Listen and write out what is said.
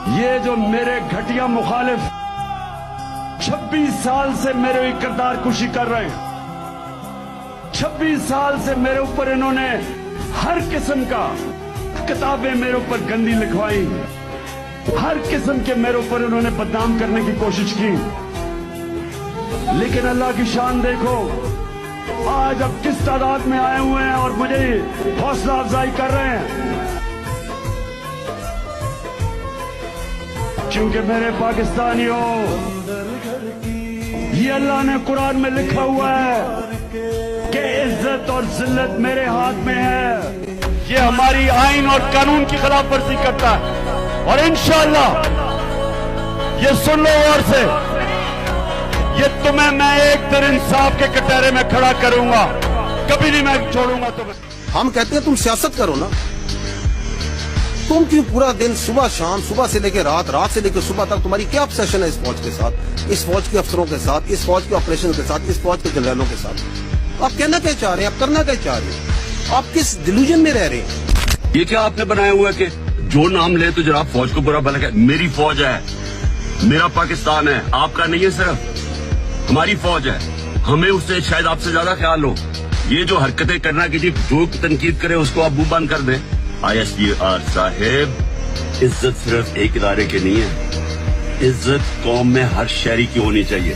یہ جو میرے گھٹیا مخالف 26 سال سے میرے کردار کشی کر رہے ہیں، 26 سال سے میرے اوپر انہوں نے ہر قسم کا کتابیں میرے اوپر گندی لکھوائی، ہر قسم کے میرے اوپر انہوں نے بدنام کرنے کی کوشش کی، لیکن اللہ کی شان دیکھو آج اب کس تعداد میں آئے ہوئے ہیں اور مجھے حوصلہ افزائی کر رہے ہیں، کیونکہ میرے پاکستانیوں یہ اللہ نے قرآن میں لکھا ہوا ہے کہ عزت اور ذلت میرے ہاتھ میں ہے، یہ ہماری آئین اور قانون کی خلاف ورزی کرتا ہے، اور انشاءاللہ یہ سن لو غور سے، یہ تمہیں میں ایک دن انصاف کے کٹہرے میں کھڑا کروں گا، کبھی نہیں میں چھوڑوں گا تمہیں۔ ہم کہتے ہیں تم سیاست کرو نا، تم کیوں پورا دن صبح شام، صبح سے لے کے رات، رات سے لے کے صبح تک تمہاری کیا obsession ہے اس فوج کے ساتھ، اس فوج کے افسروں کے ساتھ، اس فوج کے آپریشن کے ساتھ، اس فوج کے جنرلوں کے ساتھ؟ آپ کہنا کیا چاہ رہے ہیں؟ آپ کرنا کیا چاہ رہے ہیں؟ آپ کس ڈیلوژن میں رہ رہے ہیں؟ یہ کیا آپ نے بنایا ہوا ہے کہ جو نام لے تو جناب فوج کو برا بھلا کہ میری فوج ہے، میرا پاکستان ہے، آپ کا نہیں ہے، صرف ہماری فوج ہے، ہمیں اس سے شاید آپ سے زیادہ خیال ہو۔ یہ جو حرکتیں کرنا کہ جی جو تنقید کرے اس کو آپ منہ بند کر دیں۔ ISDR صاحب، عزت صرف ایک ادارے کی نہیں ہے، عزت قوم میں ہر شہری کی ہونی چاہیے۔